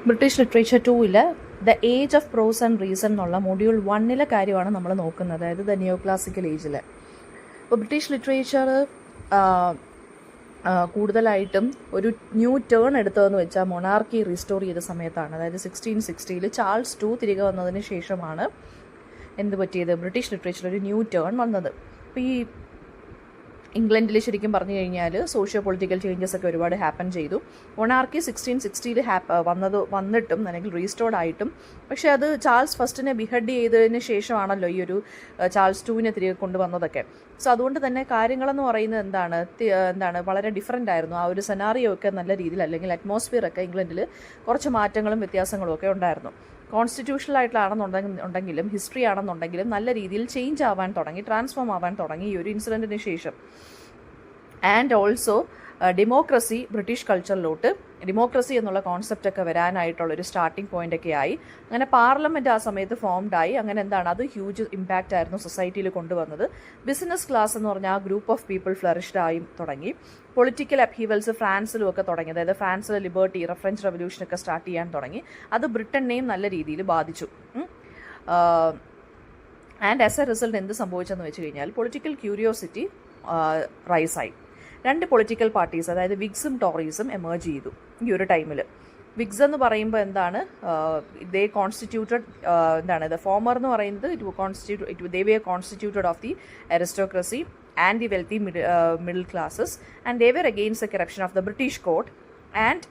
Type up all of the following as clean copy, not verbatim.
British literature 2-ൽ the age of prose and reason എന്നുള്ള module 1-ലെ കാര്യമാണ് നമ്മൾ നോക്കുന്നത്, അതായത് ദ നിയോ ക്ലാസിക്കൽ ഏജിൽ. അപ്പോൾ ബ്രിട്ടീഷ് ലിറ്ററേച്ചർ കൂടുതലായിട്ടും ഒരു ന്യൂ ടേൺ എടുത്തതെന്ന് വെച്ചാൽ മൊണാർക്കി റീസ്റ്റോർ ചെയ്ത സമയത്താണ്. അതായത് 1660-ൽ ചാൾസ് 2 തിരികെ വന്നതിന് ശേഷമാണ് എന്ത് പറ്റിയത്, ബ്രിട്ടീഷ് ലിറ്ററേച്ചർ ഒരു ന്യൂ ടേൺ വന്നത്. അപ്പോൾ ഈ ഇംഗ്ലണ്ടിൽ ശരിക്കും പറഞ്ഞു കഴിഞ്ഞാൽ സോഷ്യോ പൊളിറ്റിക്കൽ ചേഞ്ചസ് ഒക്കെ ഒരുപാട് ഹാപ്പൻ ചെയ്തു. മൊണാർക്കി 1660-ൽ വന്നിട്ടും അല്ലെങ്കിൽ റീസ്റ്റോർഡ് ആയിട്ടും, പക്ഷേ അത് ചാൾസ് ഫസ്റ്റിനെ ബിഹെഡ് ചെയ്തതിന് ശേഷമാണല്ലോ ഈ ഒരു ചാൾസ് 2-നെ തിരികെ കൊണ്ടുവന്നതൊക്കെ. സോ അതുകൊണ്ട് തന്നെ കാര്യങ്ങളെന്ന് പറയുന്നത് എന്താണ് വളരെ ഡിഫറൻ്റ് ആയിരുന്നു. ആ ഒരു സെനാറിയോ ഒക്കെ നല്ല രീതിയിൽ, അല്ലെങ്കിൽ അറ്റ്മോസ്ഫിയർ ഒക്കെ ഇംഗ്ലണ്ടിൽ കുറച്ച് മാറ്റങ്ങളും വ്യത്യാസങ്ങളും ഒക്കെ ഉണ്ടായിരുന്നു. കോൺസ്റ്റിറ്റ്യൂഷണൽ ആയിട്ടുള്ളതാണെന്നുണ്ടെങ്കിലും ഹിസ്റ്ററി ആണെന്നുണ്ടെങ്കിലും നല്ല രീതിയിൽ ചേഞ്ച് ആവാൻ തുടങ്ങി, ട്രാൻസ്ഫോം ആവാൻ തുടങ്ങി ഈ ഒരു ഇൻസിഡൻറ്റിന് ശേഷം. ആൻഡ് ഓൾസോ ഡെമോക്രസി, ബ്രിട്ടീഷ് കൾച്ചറിലോട്ട് ഡെമോക്രസി എന്നുള്ള കോൺസെപ്റ്റൊക്കെ വരാനായിട്ടുള്ളൊരു സ്റ്റാർട്ടിംഗ് പോയിൻ്റൊക്കെ ആയി. അങ്ങനെ പാർലമെൻറ്റ് ആ സമയത്ത് ഫോംഡായി. അങ്ങനെ അത് ഹ്യൂജ് ഇമ്പാക്റ്റ് ആയിരുന്നു സൊസൈറ്റിയിൽ കൊണ്ടുവന്നത്. ബിസിനസ് ക്ലാസ് എന്ന് പറഞ്ഞാൽ ആ ഗ്രൂപ്പ് ഓഫ് പീപ്പിൾ ഫ്ലറിഷ്ഡ് ആയി തുടങ്ങി. പൊളിറ്റിക്കൽ അപ്ഹീവൽസ് ഫ്രാൻസിലും ഒക്കെ തുടങ്ങി. അതായത് ഫ്രാൻസിലെ ലിബർട്ടി, ഫ്രഞ്ച് റവല്യൂഷനൊക്കെ സ്റ്റാർട്ട് ചെയ്യാൻ തുടങ്ങി. അത് ബ്രിട്ടനെയും നല്ല രീതിയിൽ ബാധിച്ചു. ആൻഡ് ആസ് എ റിസൾട്ട് എന്ത് സംഭവിച്ചെന്ന് വെച്ച് കഴിഞ്ഞാൽ പൊളിറ്റിക്കൽ ക്യൂരിയോസിറ്റി റൈസായി. രണ്ട് പൊളിറ്റിക്കൽ പാർട്ടീസ്, അതായത് വിഗ്സും ടോറീസും എമേർജ് ചെയ്തു ഈ ഒരു ടൈമിൽ. വിഗ്സ് എന്ന് പറയുമ്പോൾ ദേ കോൺസ്റ്റിറ്റ്യൂട്ടഡ് ദ ഫോമർ എന്ന് പറയുന്നത് they were constituted of the aristocracy and the wealthy middle classes, and they were against the corruption of the British court and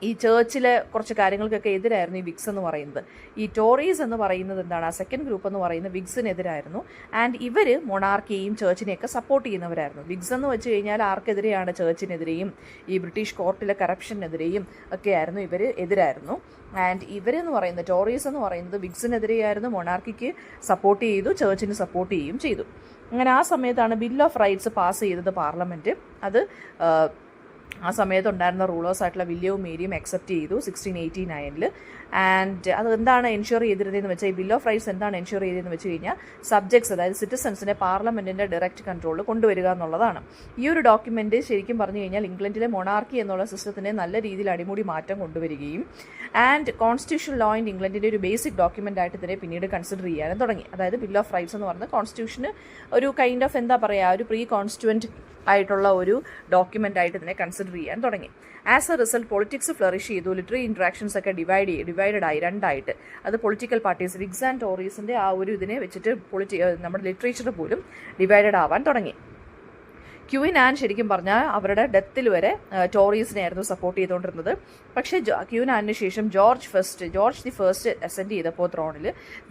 ഈ ചേർച്ചിലെ കുറച്ച് കാര്യങ്ങൾക്കൊക്കെ എതിരായിരുന്നു ഈ വിഗ്സ് എന്ന് പറയുന്നത്. ഈ ടോറീസ് എന്ന് പറയുന്നത് ആ സെക്കൻഡ് ഗ്രൂപ്പ് എന്ന് പറയുന്നത് വിഗ്സിനെതിരായിരുന്നു. ആൻഡ് ഇവർ മൊണാർക്കിയെയും ചേർച്ചിനെയൊക്കെ സപ്പോർട്ട് ചെയ്യുന്നവരായിരുന്നു. വിഗ്സ് എന്ന് വെച്ച് കഴിഞ്ഞാൽ ആർക്കെതിരെയാണ്? ചേർച്ചിനെതിരെയും ഈ ബ്രിട്ടീഷ് കോർട്ടിലെ കറപ്ഷനെതിരെയും ഒക്കെ ആയിരുന്നു ഇവർ എതിരായിരുന്നു. ആൻഡ് ഇവരെന്ന് പറയുന്നത് ടോറീസ് എന്ന് പറയുന്നത് വിഗ്സിനെതിരെയായിരുന്നു, മൊണാർക്കിക്ക് സപ്പോർട്ട് ചെയ്തു, ചേർച്ചിന് സപ്പോർട്ട് ചെയ്യുകയും ചെയ്തു. അങ്ങനെ ആ സമയത്താണ് ബിൽ ഓഫ് റൈറ്റ്സ് പാസ് ചെയ്തത് പാർലമെൻറ്റ്. അത് ആ സമയത്തുണ്ടായിരുന്ന റൂളേഴ്സായിട്ടുള്ള വില്യവും മേരിയും അക്സെപ്റ്റ് ചെയ്തു 1689-ൽ. ആൻഡ് അത് എന്താണ് എൻഷുർ ചെയ്തിരുന്നതെന്ന് വെച്ചാൽ, ഈ ബിൽ ഓഫ് റൈറ്റ്സ് എന്താണ് എൻഷുർ ചെയ്തതെന്ന് വെച്ച് കഴിഞ്ഞാൽ സബ്ജക്ട്സ്, അതായത് സിറ്റിസൺസിനെ പാർലമെൻറ്റിൻ്റെ ഡയറക്റ്റ് കൺട്രോളിൽ കൊണ്ടുവരിക എന്നുള്ളതാണ്. ഈ ഒരു ഡോക്യുമെൻറ്റ് ശരിക്കും പറഞ്ഞു കഴിഞ്ഞാൽ ഇംഗ്ലണ്ടിലെ മൊണാർക്കി എന്നുള്ള സിസ്റ്റത്തിനെ നല്ല രീതിയിൽ അടിമുടി മാറ്റം കൊണ്ടുവരികയും ആൻഡ് കോൺസ്റ്റിറ്റ്യൂഷൻ ലോ ഇൻ ഇംഗ്ലണ്ടിൻ്റെ ഒരു ബേസിക് ഡോക്യുമെൻ്റ് ആയിട്ട് ഇതിനെ പിന്നീട് കൺസിഡർ ചെയ്യാനും തുടങ്ങി. അതായത് ബിൽ ഓഫ് റൈറ്റ്സ് എന്ന് പറയുന്നത് കോൺസ്റ്റിറ്റ്യൂഷന് ഒരു കൈൻഡ് ഓഫ് ഒരു പ്രീ കോൺസ്റ്റിറ്റ്യൂവൻറ്റ് ആയിട്ടുള്ള ഒരു ഡോക്യുമെൻ്റ് ആയിട്ട് ഇതിനെ കൺസിഡർ ചെയ്യാൻ തുടങ്ങി. As A result politics flourish ചെയ്തു. ലിറ്റററി ഇൻട്രാക്ഷൻസ് ഒക്കെ ഡിവൈഡഡ് ആയി രണ്ടായിട്ട്. അത് പൊളിറ്റിക്കൽ പാർട്ടീസ്, വിഗ്സ് ആൻഡ് ടോറീസിൻ്റെ ആ ഒരു ഇതിനെ വെച്ചിട്ട് നമ്മുടെ ലിറ്ററേച്ചർ പോലും ഡിവൈഡഡ് ആവാൻ തുടങ്ങി. ക്യൂൻ ആൻ ശരിക്കും പറഞ്ഞാൽ അവരുടെ ഡെത്തിൽ വരെ ടോറീസിനെ ആയിരുന്നു സപ്പോർട്ട് ചെയ്തുകൊണ്ടിരുന്നത്. പക്ഷേ ക്യൂൻ ആനിന് ശേഷം ജോർജ് ദി ഫസ്റ്റ് അസെൻഡ് ചെയ്തപ്പോൾ ത്രോണിൽ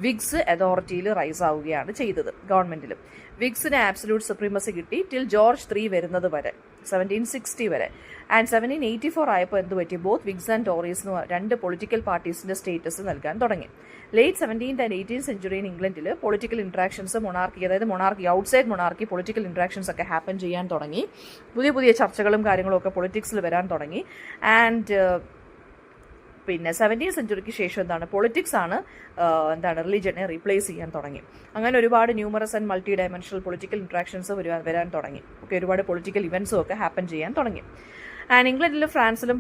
വിഗ്സ് അതോറിറ്റിയിൽ റൈസ് ആവുകയാണ് ചെയ്തത്. ഗവൺമെൻറ്റിലും വിഗ്സിന് ആബ്സല്യൂട്ട് സുപ്രീമസി കിട്ടി ടിൽ ജോർജ് 3 വരുന്നത് വരെ, 1760 വരെ. ആൻഡ് 1784 ആയപ്പോൾ എന്ത് പറ്റി, ബോത്ത് വിഗ്സ് ആൻഡ് ടോറീസ് രണ്ട് പൊളിറ്റിക്കൽ പാർട്ടീസിൻ്റെ സ്റ്റേറ്റസ് നൽകാൻ തുടങ്ങി. Late 17th and 18th century ഇംഗ്ലണ്ടിൽ പൊളിറ്റിക്കൽ ഇൻട്രാക്ഷൻസ് അതായത് monarchy outside monarchy political interactions ഒക്കെ ഹാപ്പൻ ചെയ്യാൻ തുടങ്ങി. പുതിയ ചർച്ചകളും കാര്യങ്ങളും ഒക്കെ പൊളിറ്റിക്സിൽ വരാൻ തുടങ്ങി. ആൻഡ് പിന്നെ 17th centuryക്ക് ശേഷം പൊളിറ്റിക്സ് ആണ് റിലീജിയനെ റീപ്ലേസ് ചെയ്യാൻ തുടങ്ങി. അങ്ങനെ ഒരുപാട് numerous and multi dimensional political interactions വരാൻ തുടങ്ങി. ഒരുപാട് പൊളിറ്റിക്കൽ ഇവൻറ്റ്സും ഒക്കെ ഹാപ്പൻ ചെയ്യാൻ തുടങ്ങി. ആൻഡ് ഇംഗ്ലണ്ടിലും ഫ്രാൻസിലും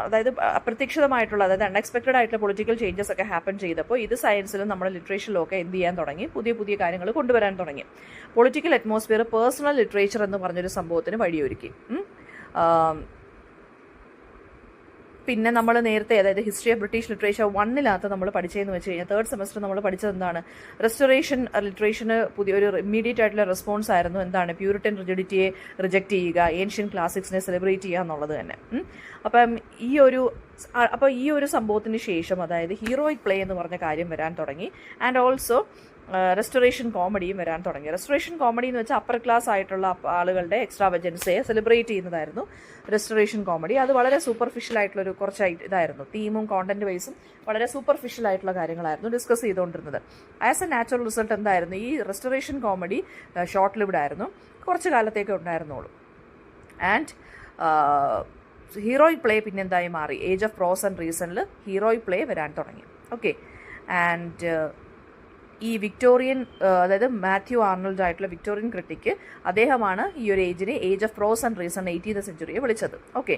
അതായത് അപ്രതീക്ഷിതമായിട്ടുള്ള, അതായത് അൺഎക്സ്പെക്റ്റഡ് ആയിട്ടുള്ള പൊളിറ്റിക്കൽ ചേഞ്ചസ് ഒക്കെ ഹാപ്പൻ ചെയ്തപ്പോൾ ഇത് സയൻസിലും നമ്മുടെ ലിറ്ററേച്ചറിലും ഒക്കെ എന്ത് ചെയ്യാൻ തുടങ്ങി, പുതിയ കാര്യങ്ങൾ കൊണ്ടുവരാൻ തുടങ്ങി. പൊളിറ്റിക്കൽ അറ്റ്മോസ്ഫിയർ പേഴ്സണൽ ലിറ്ററേച്ചർ എന്ന് പറഞ്ഞൊരു സംഭവത്തിന് വഴിയൊരുക്കി. പിന്നെ നമ്മൾ നേരത്തെ, അതായത് ഹിസ്റ്ററി ഓഫ് ബ്രിട്ടീഷ് ലിറ്ററേച്ചർ 1-ൽ നമ്മൾ പഠിച്ചതെന്ന് വെച്ച് കഴിഞ്ഞാൽ 3rd സെമസ്റ്റർ നമ്മൾ പഠിച്ചത് റെസ്റ്റോറേഷൻ ലിറ്ററേച്ചറിന് പുതിയൊരു ഇമ്മീഡിയറ്റ് ആയിട്ടുള്ള റെസ്പോൺസ് ആയിരുന്നു പ്യൂരിറ്റൻ റിജിഡിറ്റിയെ റിജക്റ്റ് ചെയ്യുക, ഏൻഷ്യൻ ക്ലാസിക്സിനെ സെലിബ്രേറ്റ് ചെയ്യുക എന്നുള്ളത് തന്നെ. അപ്പം ഈ ഒരു സംഭവത്തിന് ശേഷം, അതായത് ഹീറോയിക് പ്ലേ എന്ന് പറഞ്ഞ കാര്യം വരാൻ തുടങ്ങി. ആൻഡ് ഓൾസോ റെസ്റ്റോറേഷൻ കോമഡിയും വരാൻ തുടങ്ങി. റെസ്റ്റോറേഷൻ കോമഡി എന്ന് വെച്ചാൽ അപ്പർ ക്ലാസ് ആയിട്ടുള്ള ആളുകളുടെ എക്സ്ട്രാവജൻസയെ സെലിബ്രേറ്റ് ചെയ്യുന്നതായിരുന്നു റെസ്റ്റോറേഷൻ കോമഡി. അത് വളരെ സൂപ്പർഫിഷ്യൽ ആയിട്ടുള്ളൊരു ഇതായിരുന്നു. തീമും കോണ്ടന്റ് വൈസും വളരെ സൂപ്പർഫിഷ്യൽ ആയിട്ടുള്ള കാര്യങ്ങളായിരുന്നു ഡിസ്കസ് ചെയ്തുകൊണ്ടിരുന്നത്. ആസ് എ നാച്ചുറൽ റിസൾട്ട് എന്തായിരുന്നു, ഈ റെസ്റ്റോറേഷൻ കോമഡി ഷോർട്ട് ലിവ്ഡ് ആയിരുന്നു, കുറച്ച് കാലത്തേക്ക് ഉണ്ടായിരുന്നുള്ളൂ. ആൻഡ് ഹീറോയിക് പ്ലേ പിന്നെന്തായി മാറി, ഏജ് ഓഫ് പ്രോസ് ആൻഡ് റീസണിൽ ഹീറോയിക് പ്ലേ വരാൻ തുടങ്ങി. ഓക്കെ. ആൻഡ് ഈ വിക്ടോറിയൻ, അതായത് മാത്യു ആർണോൾഡ് ആയിട്ടുള്ള വിക്ടോറിയൻ ക്രിട്ടിക്ക്, അദ്ദേഹമാണ് ഈ ഒരു age of prose and reason 18th century വിളിച്ചത്. ഓക്കെ.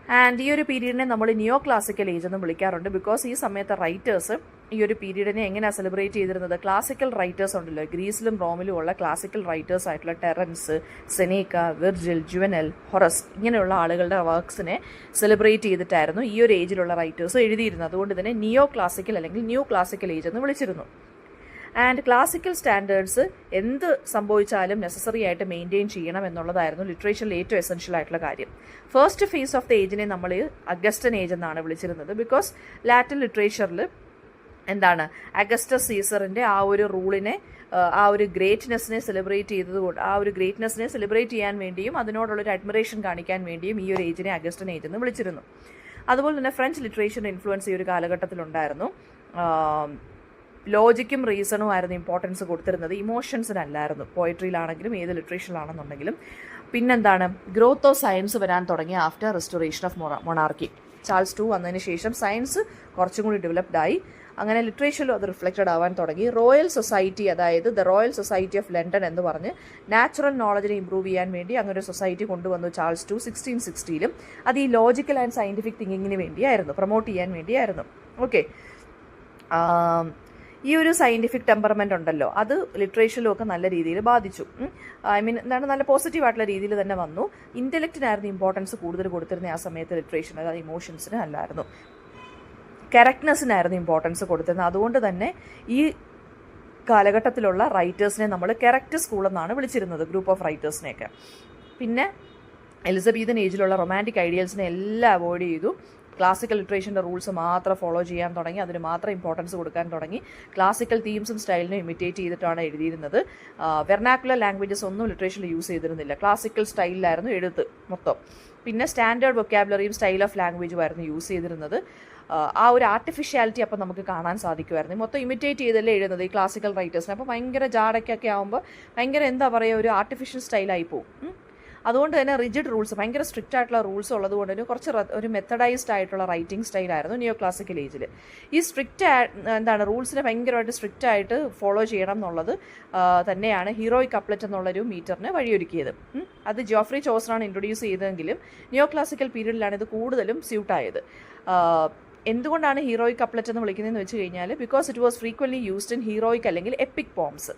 ആൻഡ് ഈ ഒരു പീരീഡിനെ നമ്മൾ നിയോ ക്ലാസിക്കൽ ഏജ് എന്ന് വിളിക്കാറുണ്ട്. ബിക്കോസ് ഈ സമയത്ത് റൈറ്റേഴ്സ് ഈ ഒരു പീരീഡിനെ എങ്ങനെയാണ് സെലിബ്രേറ്റ് ചെയ്തിരുന്നത്? ക്ലാസിക്കൽ റൈറ്റേഴ്സ് ഉണ്ടല്ലോ, ഗ്രീസിലും റോമിലും ഉള്ള ക്ലാസിക്കൽ റൈറ്റേഴ്സ് ആയിട്ടുള്ള ടെറൻസ്, സെനേക്ക, വിർജിൽ, ജുവനൽ, ഹൊറസ് ഇങ്ങനെയുള്ള ആളുകളുടെ വർക്ക്സിനെ സെലിബ്രേറ്റ് ചെയ്തിട്ടായിരുന്നു ഈ ഒരു ഏജിലുള്ള റൈറ്റേഴ്സ് എഴുതിയിരുന്നത്. അതുകൊണ്ട് തന്നെ നിയോ ക്ലാസിക്കൽ അല്ലെങ്കിൽ ന്യൂ ക്ലാസിക്കൽ ഏജ് എന്ന് വിളിച്ചിരുന്നു. ആൻഡ് ക്ലാസിക്കൽ സ്റ്റാൻഡേർഡ്സ് എന്ത് സംഭവിച്ചാലും നെസസറി ആയിട്ട് മെയിൻറ്റെയിൻ ചെയ്യണം എന്നുള്ളതായിരുന്നു ലിറ്ററേച്ചറിൽ ഏറ്റവും എസെൻഷ്യൽ ആയിട്ടുള്ള കാര്യം. ഫസ്റ്റ് ഫേസ് ഓഫ് ദ ഏജിനെ നമ്മൾ അഗസ്റ്റൻ ഏജ് എന്നാണ് വിളിച്ചിരുന്നത്. ബിക്കോസ് ലാറ്റിൻ ലിറ്ററേച്ചറിൽ എന്താണ്, അഗസ്റ്റസ് സീസറിൻ്റെ ആ ഒരു റൂളിനെ, ആ ഒരു ഗ്രേറ്റ്നെസ്സിനെ സെലിബ്രേറ്റ് ചെയ്തതുകൊണ്ട്, ആ ഒരു ഗ്രേറ്റ്നെസ്സിനെ സെലിബ്രേറ്റ് ചെയ്യാൻ വേണ്ടിയും അതിനോടുള്ളൊരു അഡ്മിറേഷൻ കാണിക്കാൻ വേണ്ടിയും ഈ ഒരു ഏജിനെ അഗസ്റ്റൻ ഏജ് എന്ന് വിളിച്ചിരുന്നു. അതുപോലെ തന്നെ ഫ്രഞ്ച് ലിറ്ററേച്ചറിൻ്റെ ഇൻഫ്ലുവൻസ് ഈ ഒരു കാലഘട്ടത്തിലുണ്ടായിരുന്നു. ലോജിക്കും റീസണും ആയിരുന്നു ഇമ്പോർട്ടൻസ് കൊടുത്തിരുന്നത്, ഇമോഷൻസിനല്ലായിരുന്നു. പോയട്രിയിലാണെങ്കിലും ഏത് ലിറ്ററേച്ചറിലാണെന്നുണ്ടെങ്കിലും. പിന്നെന്താണ്, ഗ്രോത്ത് ഓഫ് സയൻസ് വരാൻ തുടങ്ങി after restoration of monarchy. Charles II വന്നതിന് ശേഷം സയൻസ് കുറച്ചും കൂടി ഡെവലപ്ഡ് ആയി. അങ്ങനെ ലിറ്ററേച്ചറിലും അത് റിഫ്ലക്റ്റഡ് ആവാൻ തുടങ്ങി. റോയൽ സൊസൈറ്റി, അതായത് the royal society of London എന്ന് പറഞ്ഞ് നാച്ചുറൽ നോളജിനെ ഇമ്പ്രൂവ് ചെയ്യാൻ വേണ്ടി അങ്ങനെ ഒരു സൊസൈറ്റി കൊണ്ടുവന്നു ചാൾസ് II 1660. അത് ഈ ലോജിക്കൽ ആൻഡ് സയൻറ്റിഫിക് തിങ്കിങ്ങിന് വേണ്ടിയായിരുന്നു, പ്രൊമോട്ട് ചെയ്യാൻ വേണ്ടിയായിരുന്നു. ഓക്കെ, ഈ ഒരു സയൻറ്റിഫിക് ടെമ്പർമെൻ്റ് ഉണ്ടല്ലോ, അത് ലിറ്ററേച്ചറിലും ഒക്കെ നല്ല രീതിയിൽ ബാധിച്ചു. നല്ല പോസിറ്റീവായിട്ടുള്ള രീതിയിൽ തന്നെ വന്നു. ഇൻ്റലക്റ്റിനായിരുന്നു ഇമ്പോർട്ടൻസ് കൂടുതൽ കൊടുത്തിരുന്ന ആ സമയത്ത് ലിറ്ററേച്ചറിന്, അതായത് ഇമോഷൻസിന് അല്ലായിരുന്നു. കറക്റ്റ്നെസ്സിനായിരുന്നു ഇമ്പോർട്ടൻസ് കൊടുത്തിരുന്നത്. അതുകൊണ്ട് തന്നെ ഈ കാലഘട്ടത്തിലുള്ള റൈറ്റേഴ്സിനെ നമ്മൾ കറക്റ്റ് സ്കൂൾ എന്നാണ് വിളിച്ചിരുന്നത്, ഗ്രൂപ്പ് ഓഫ് റൈറ്റേഴ്സിനെയൊക്കെ. പിന്നെ എലിസബത്തൻ ഏജിലുള്ള റൊമാൻറ്റിക് ഐഡിയൽസിനെ എല്ലാം അവോയ്ഡ് ചെയ്തു. ക്ലാസിക്കൽ ലിറ്ററേച്ചറിൻ്റെ റൂൾസ് മാത്രം ഫോളോ ചെയ്യാൻ തുടങ്ങി, അതിന് മാത്രം ഇമ്പോർട്ടൻസ് കൊടുക്കാൻ തുടങ്ങി. ക്ലാസിക്കൽ തീംസും സ്റ്റൈലിനും ഇമിറ്റേറ്റ് ചെയ്തിട്ടാണ് എഴുതിയിരുന്നത്. വെർനാക്കുലർ ലാംഗ്വേജസ് ഒന്നും ലിറ്ററേച്ചറിൽ യൂസ് ചെയ്തിരുന്നില്ല, ക്ലാസിക്കൽ സ്റ്റൈലിലായിരുന്നു എഴുത്ത് മൊത്തം. പിന്നെ സ്റ്റാൻഡേർഡ് വൊക്കാബുലറിയും സ്റ്റൈൽ ഓഫ് ലാംഗ്വേജും ആയിരുന്നു യൂസ് ചെയ്തിരുന്നത്. ആ ഒരു ആർട്ടിഫിഷ്യാലിറ്റി അപ്പം നമുക്ക് കാണാൻ സാധിക്കുമായിരുന്നു. മൊത്തം ഇമിറ്റേറ്റ് ചെയ്തല്ലേ എഴുതുന്നത് ഈ ക്ലാസിക്കൽ റൈറ്റേഴ്സിന്. അപ്പോൾ ഭയങ്കര ജാടയ്ക്കൊക്കെ ആകുമ്പോൾ ഭയങ്കര എന്താ പറയുക, ഒരു ആർട്ടിഫിഷ്യൽ സ്റ്റൈലായി പോകും. അതുകൊണ്ട് തന്നെ റിജിഡ് റൂൾസ്, ഭയങ്കര സ്ട്രിക്റ്റ് ആയിട്ടുള്ള റൂൾസ് ഉള്ളതുകൊണ്ട് തന്നെ കുറച്ച് ഒരു മെത്തഡൈസ്ഡ് ആയിട്ടുള്ള റൈറ്റിംഗ് സ്റ്റൈലായിരുന്നു നിയോ ക്ലാസിക്കൽ ഏജിൽ. ഈ റൂൾസിനെ ഭയങ്കരമായിട്ട് സ്ട്രിക്റ്റ് ആയിട്ട് ഫോളോ ചെയ്യണം എന്നുള്ളത് തന്നെയാണ് ഹീറോയിക് കപ്ലറ്റ് എന്നുള്ളൊരു മീറ്ററിന് വഴിയൊരുക്കിയത്. അത് ജോഫ്രി ചോസറാണ് ഇൻട്രൊഡ്യൂസ് ചെയ്തതെങ്കിലും നിയോ ക്ലാസിക്കൽ പീരീഡിലാണ് ഇത് കൂടുതലും സ്യൂട്ടായത്. എന്തുകൊണ്ടാണ് ഹീറോയിക് കപ്ലറ്റ് എന്ന് വിളിക്കുന്നതെന്ന് വെച്ച് കഴിഞ്ഞാൽ, because it was frequently used in heroic അല്ലെങ്കിൽ എപ്പിക് പോംസ്.